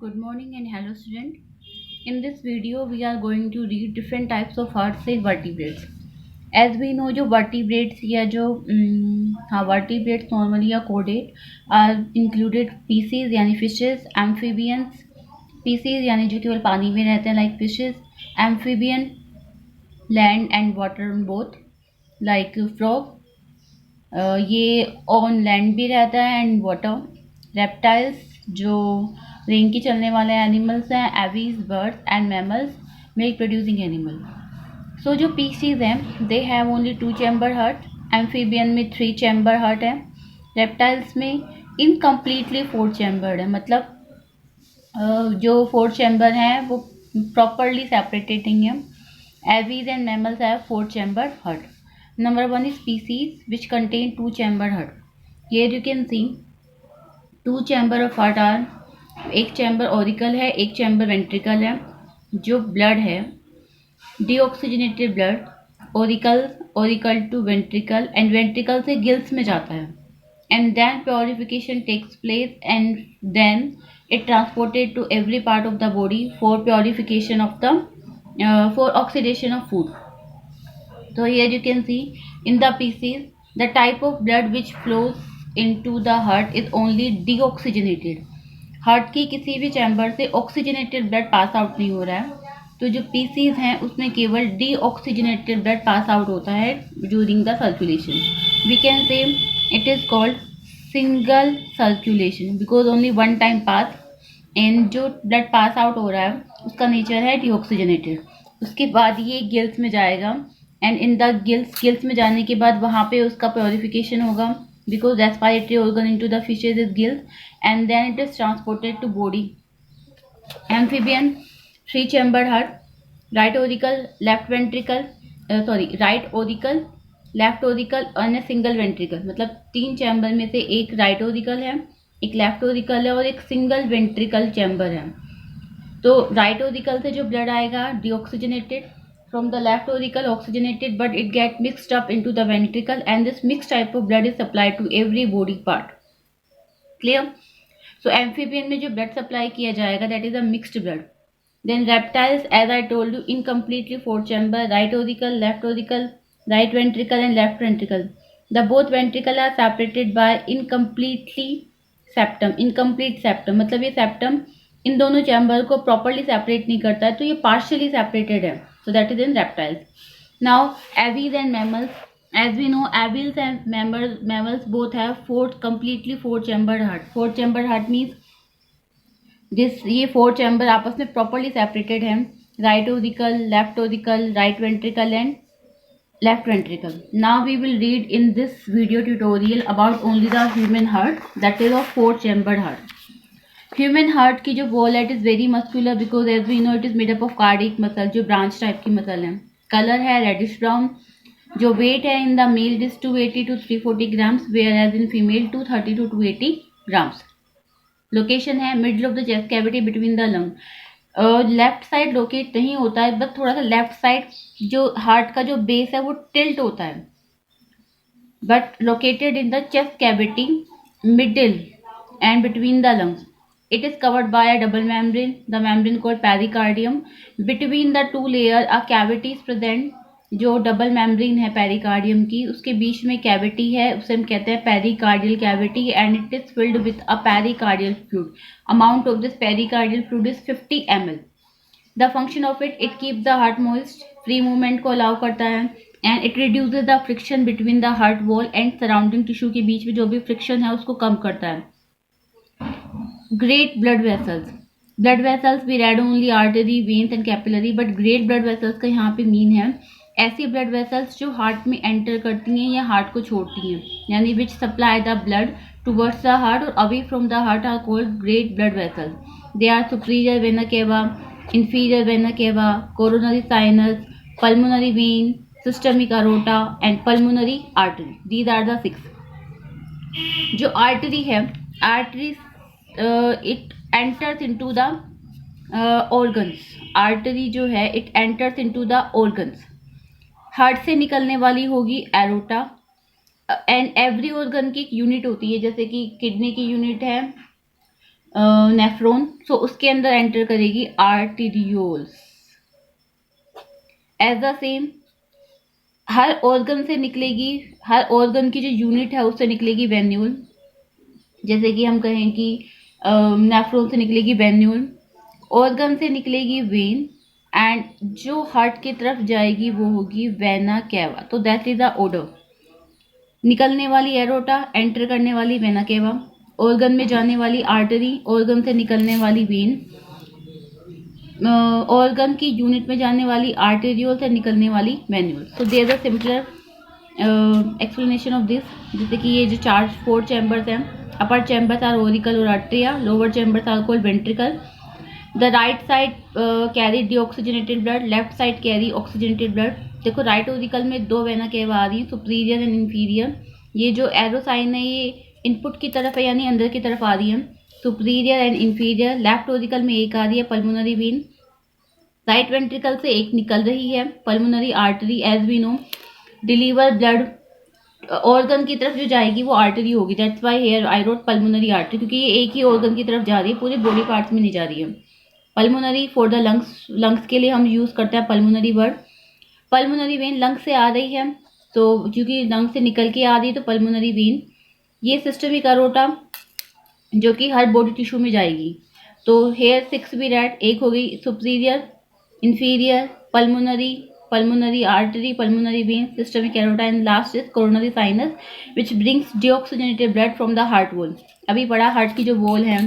Good morning and hello student. In this video we are going to read different types of hearts in vertebrates. As we know जो vertebrates या जो vertebrates normally या coded are included species यानी fishes, amphibians, species यानी जो केवल पानी में रहते हैं like fishes, amphibian land and water both like frog, ये ऑन लैंड भी रहता है एंड वाटर. रेप्टाइल्स जो रेंग की चलने वाले एनिमल्स हैं. Aves birds and mammals milk producing animal. So जो पीसीज हैं they have only 2 chamber heart. Amphibian में 3 चैम्बर हार्ट है. रेप्टाइल्स में इनकम्प्लीटली 4 चैम्बर्ड है. मतलब जो 4 चैम्बर हैं वो प्रॉपरली सेपरेटेड नहीं है. Aves and mammals have 4 chamber heart. Number 1 is species which contain 2 chamber heart. Here you can see 2 chamber of heart are एक चैम्बर ऑरिकल है, एक चैम्बर वेंट्रिकल है. जो ब्लड है deoxygenated blood auricle to ventricle and ventricle से gills में जाता है and then purification takes place and then it transported to every part of the body for purification of the for oxidation of food. So here you can see in the pieces the type of blood which flows into the heart is only deoxygenated. Heart की किसी भी chamber से oxygenated blood pass out नहीं हो रहा है. तो जो पीसीज हैं उसमें केवल डीऑक्सीजनेटेड ब्लड पास आउट होता है during the circulation. We can say it is called single circulation because only one time pass and जो ब्लड पास आउट हो रहा है उसका नेचर है डीऑक्सीजनेटेड. उसके बाद ये गिल्स में जाएगा एंड इन द गिल्स में जाने के बाद वहाँ पे उसका प्योरिफिकेशन होगा because respiratory organ into the fishes is gills and then it is transported to body. Amphibian 3 chamber heart. Right auricle left ventricle right auricle left auricle और single ventricle. मतलब 3 चैम्बर में से एक राइट ओरिकल है, एक left Oracle है और एक सिंगल वेंट्रिकल चैम्बर है. तो राइट ओरिकल से जो ब्लड आएगा deoxygenated, from the left auricle oxygenated, but it get mixed up into the ventricle and this mixed type of blood is supplied to every body part. Clear? So amphibian में जो blood supply किया जाएगा that is a mixed blood. Then reptiles, as I told you, incompletely 4 chamber, right auricle, left auricle, right ventricle and left ventricle. The both ventricle are separated by incomplete septum. मतलब ये septum इन दोनों chamber को properly separate नहीं करता है, तो ये partially separated है. So that is in reptiles. Now aves and mammals. As we know, aves and mammals both have completely 4 chambered heart. 4 chambered heart means ये 4 chamber आपस में properly separated हैं. Right auricle, left auricle, right ventricle and left ventricle. Now we will read in this video tutorial about only the human heart, that is of 4 chambered heart. Human heart की जो wall है it is very muscular because as we know it is made up of cardiac muscle, जो branch type की muscle है. Colour है reddish brown. जो weight है in the male is 280 to 340 grams whereas in female 230 to 280 grams. Location है middle of the chest cavity between the lung. Left side locate नहीं होता है but थोड़ा सा लेफ्ट साइड जो हार्ट का जो बेस है वो टिल्ट होता है, but located in the chest cavity middle and between the lungs. It is covered by a double membrane, the membrane called pericardium. Between the two layer a cavity is present. जो double membrane है pericardium की उसके बीच में cavity है, उसे हम कहते हैं pericardial cavity and it is filled with a pericardial fluid. Amount of this pericardial fluid is 50 ml. The function of it keep the heart moist, free movement को अलाउ करता है and it reduces the friction between the heart wall and surrounding tissue के बीच में जो भी friction है उसको कम करता है. Great blood vessels we read only artery veins and capillary, but great blood vessels का यहाँ पे मीन है ऐसी ब्लड वेसल्स जो हार्ट में एंटर करती हैं या हार्ट को छोड़ती हैं, यानी which supply the blood towards the heart और away from the heart are called great blood vessels. They are superior vena cava, inferior vena cava, coronary sinus, pulmonary vein, systemic aorta and pulmonary artery. These are the 6. जो artery है, artery it enters into the organs. Artery जो है it enters into the organs. Heart से निकलने वाली होगी aorta and every organ की एक यूनिट होती है, जैसे कि किडनी की यूनिट है नेफ्रॉन, सो उसके अंदर एंटर करेगी आर्टीरियोल्स। एज द सेम हर ऑर्गन से निकलेगी, हर ऑर्गन की जो यूनिट है उससे निकलेगी वेन्यूल। जैसे कि हम कहें कि नेफ्रॉन से निकलेगी वेन्यूल, ऑर्गन से निकलेगी वेन, एंड जो हार्ट की तरफ जाएगी वो होगी वेना केवा। तो दैट इज द ऑर्डर। निकलने वाली एरोटा, एंटर करने वाली वेना केवा, ऑर्गन में जाने वाली आर्टरी, ऑर्गन से निकलने वाली वेन, ऑर्गन की यूनिट में जाने वाली आर्टेरियोल से निकलने वाली venule. So there a simpler explanation of this. जैसे कि ये जो 4 चैम्बर्स हैं, अपर चैम्बर्स आर ओरिकल और atria, lower chambers are called ventricle. The right side carry deoxygenated blood, left side carry oxygenated blood. देखो राइट ओरिकल में 2 vena cava आ रही है, सुपीरियर एंड इंफीरियर। ये जो एरो साइन है ये इनपुट की तरफ है, यानी अंदर की तरफ आ रही है, superior and inferior. Left Oracle में एक आ रही है पल्मोनरी वेन, राइट वेंट्रिकल से एक निकल रही है pulmonary artery. As we know deliver blood, organ की तरफ जो जाएगी वो आर्टरी होगी, that's why here I wrote pulmonary artery, क्योंकि ये एक ही ऑर्गन की तरफ जा रही है, पूरे बॉडी पार्ट्स में नहीं जा रही है। Pulmonary for the lungs, lungs के लिए हम यूज करते हैं pulmonary word. Pulmonary vein lung से आ रही है, तो क्योंकि लंग से निकल के आ रही है तो पल्मोनरी वेन। ये सिस्टमिक अरोटा जो कि हर बॉडी टिश्यू में जाएगी। तो हेयर 6 भी रेड, एक हो गई superior, inferior, pulmonary, pulmonary artery, pulmonary vein, systemic aorta, and last is coronary sinus which brings deoxygenated blood from the heart wall. अभी पड़ा हार्ट की जो वॉल है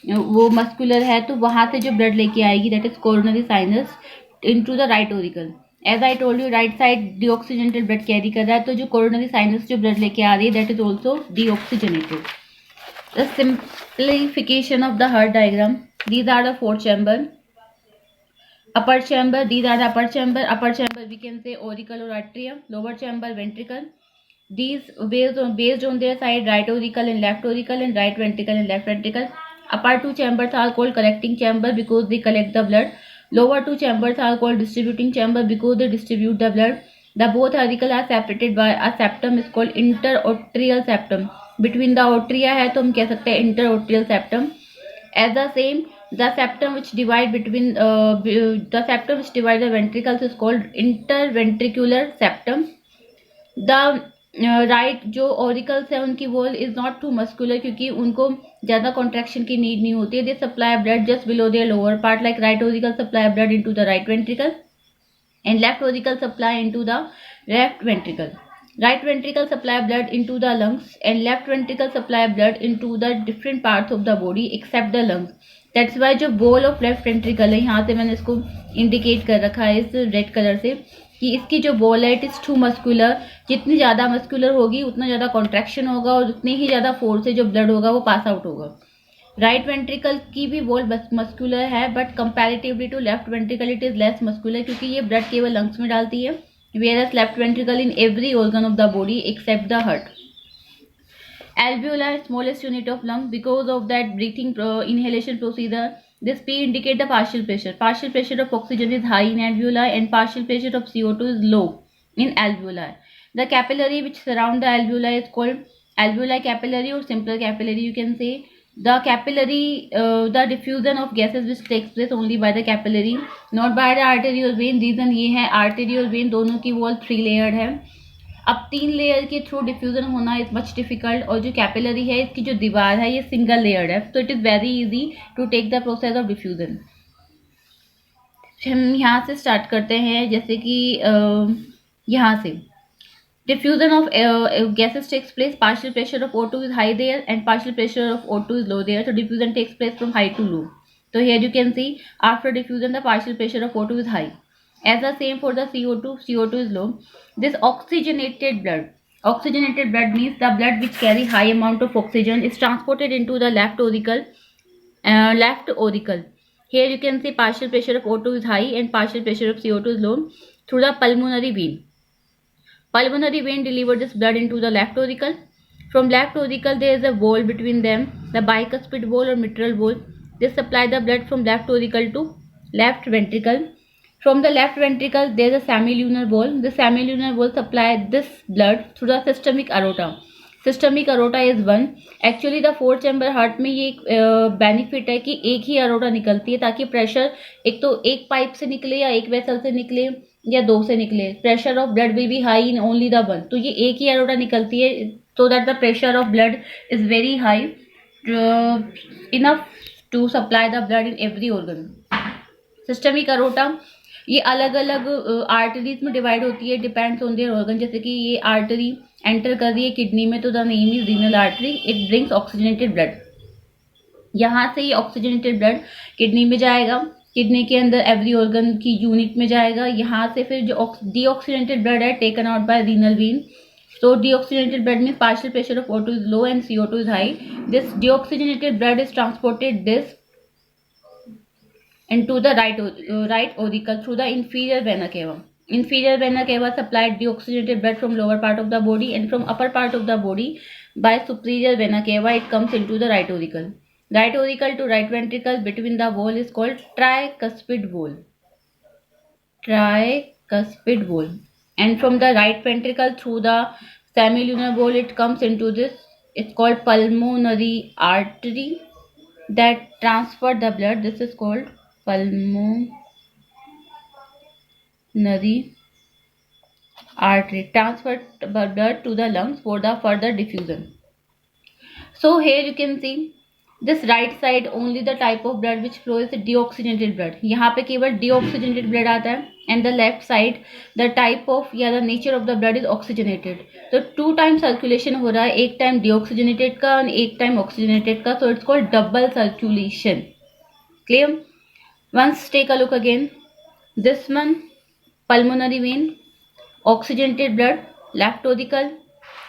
वो मस्कुलर है, तो वहां से जो ब्लड लेके आएगी that is coronary sinus into the right auricle. As I told you right side deoxygenated blood carry कर रहा है, तो जो कोरोनरी साइनस जो ब्लड लेके आ रही है that is also deoxygenated. The simplification of the heart diagram, these are the 4 chamber. Upper chamber, these are the upper chamber. Upper chamber we can say auricle or atrium. Lower chamber ventricle. These based on their side, right auricle and left auricle, and right ventricle and left ventricle. Upper 2 chambers are called collecting chamber because they collect the blood. Lower 2 chambers are called distributing chamber because they distribute the blood. The both auricle are separated by a septum is called interarterial septum. Between the atria है तो हम कह सकते हैं interarterial septum. As the same, the septum which divide between the septum which divide the ventricles is called interventricular septum. The right जो auricles है उनकी wall is not too muscular, क्योंकि उनको ज्यादा कॉन्ट्रैक्शन की नीड नहीं होती है। They supply blood just below their lower part, like right auricle supply blood into the right ventricle and left auricle supply into the left ventricle. Right ventricle supply blood into the lungs and left ventricle supply blood into the different parts of the body except the lungs. That's why जो ball of left ventricle है, यहाँ से मैंने इसको indicate कर रखा है इस रेड कलर से कि इसकी जो बॉल है इट इज टू मस्कुलर। जितनी ज़्यादा मस्कुलर होगी उतना ज़्यादा कॉन्ट्रैक्शन होगा और उतनी ही ज़्यादा फोर्स से जो ब्लड होगा वो पास आउट होगा। राइट वेंट्रिकल की भी वॉल मस्कुलर है, but comparatively to left ventricle it is less muscular, क्योंकि ये ब्लड केवल लंग्स में डालती है, whereas left ventricle in every organ of the body except the heart. Alveoli, smallest unit of lung, because of that breathing inhalation procedure. This P indicate the partial pressure. Partial pressure of oxygen is high in alveoli and partial pressure of CO2 is low in alveoli. The capillary which surround the alveoli is called alveoli capillary or simple capillary, you can say. The capillary, the diffusion of gases which takes place only by the capillary, not by the arterial vein. Reason ये है arterial vein दोनों की wall 3 layered है, अब 3 layer के through diffusion होना is much difficult, और जो कैपिलरी है इसकी जो दीवार है ये सिंगल लेयर्ड है, तो it is very easy to take the process of diffusion. हम यहाँ से स्टार्ट करते हैं, जैसे कि यहाँ से diffusion of gases takes place, partial pressure of O2 is high there and partial pressure of O2 is low there, so diffusion takes place from high to low. So here you can see after diffusion the partial pressure of O2 is high, as the same for the CO2 is low. This oxygenated blood means the blood which carry high amount of oxygen is transported into the left auricle. Here you can see partial pressure of O2 is high and partial pressure of CO2 is low through the pulmonary vein. Pulmonary vein deliver this blood into the left auricle. From left auricle there is a wall between them, the bicuspid wall or mitral wall. This supply the blood from left auricle to left ventricle. From the left ventricle there is a semilunar wall. The semilunar wall supply this blood through the systemic aorta. Systemic aorta is one. Actually the fourth chamber heart में ये एक benefit है कि एक ही aorta निकलती है, ताकि pressure एक तो एक पाइप से निकले या एक वेसल से निकले या दो से निकले, pressure of blood will be high in only the one. तो ये एक ही अरोटा निकलती है so that the pressure of blood is very high, enough to supply the blood in every organ. Systemic aorta ये अलग अलग आर्टरीज में divide होती है, डिपेंड्स ऑन देयर ऑर्गन। जैसे कि ये आर्टरी एंटर कर रही है किडनी में, तो the name is renal artery. It brings oxygenated blood. यहाँ से ये ऑक्सीजनेटेड ब्लड किडनी में जाएगा, किडनी के अंदर एवरी ऑर्गन की यूनिट में जाएगा। यहाँ से फिर जो डीऑक्सीजनेटेड ब्लड है taken out by renal vein. So deoxygenated blood means partial pressure of O2 is low and CO2 is high. This deoxygenated blood is transported this into the right auricle through the inferior vena cava. Inferior vena cava supplied deoxygenated blood from lower part of the body, and from upper part of the body by superior vena cava it comes into the right auricle. Right auricle to right ventricle between the wall is called tricuspid wall. Tricuspid wall. And from the right ventricle through the semilunar wall it comes into this, it's called pulmonary artery that transfer the blood. This is called pulmonary artery, transfer blood to the lungs for the further diffusion. So here you can see this right side only the type of blood which flow is deoxygenated blood. यहाँ पे केवल deoxygenated blood आता है, and the left side the type of या the nature of the blood is oxygenated. तो 2 times circulation हो रहा है, एक टाइम deoxygenated का और एक टाइम oxygenated का, so it's called double circulation. Clear? Once take a look again. This one pulmonary vein, oxygenated blood, left auricle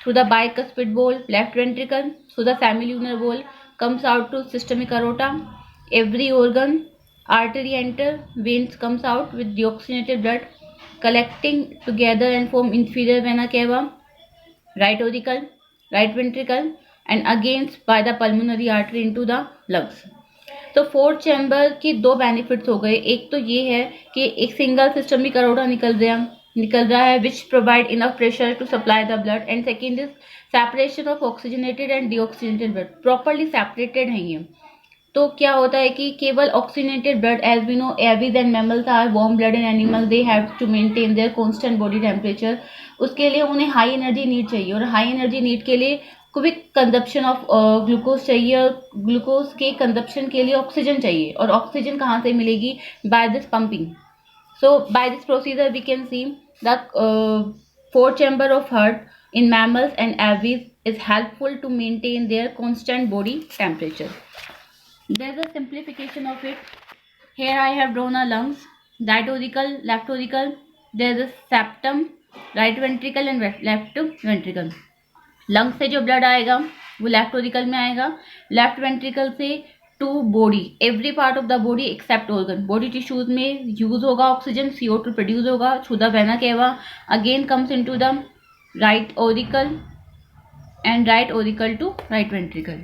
through the bicuspid wall, left ventricle through the semilunar wall, comes out to systemic aorta. Every organ, artery enter, veins comes out with deoxygenated blood collecting together and form inferior vena cava, right auricle, right ventricle, and again by the pulmonary artery into the lungs. तो fourth chamber की 2 benefits हो गए। एक तो ये है कि एक सिंगल सिस्टमिक अरोटा निकल रहा है which provide enough pressure to supply the blood, and second is separation of oxygenated and deoxygenated blood, properly separated है ये। तो क्या होता है कि केवल oxygenated blood, as we know aves and mammals are warm blood and animal, they have to maintain their constant body temperature. उसके लिए उन्हें हाई एनर्जी नीड चाहिए, और हाई एनर्जी नीड के लिए क्विक कंजप्शन ऑफ ग्लूकोज चाहिए, और glucose के कंजप्शन के लिए ऑक्सीजन चाहिए, और ऑक्सीजन कहाँ से मिलेगी? By this pumping. So by this procedure we can see the fourth chamber of heart in mammals and aves is helpful to maintain their constant body temperature. There's a simplification of it. Here I have drawn a lungs, right auricle, left auricle. There's a septum, right ventricle and left ventricle. Lungs से जो blood आएगा वो left auricle में आएगा, left ventricle से to body, every part of the body except organ. Body tissues में use होगा oxygen, CO2 produce होगा through the vena cava, again comes into the right auricle and right auricle to right ventricle.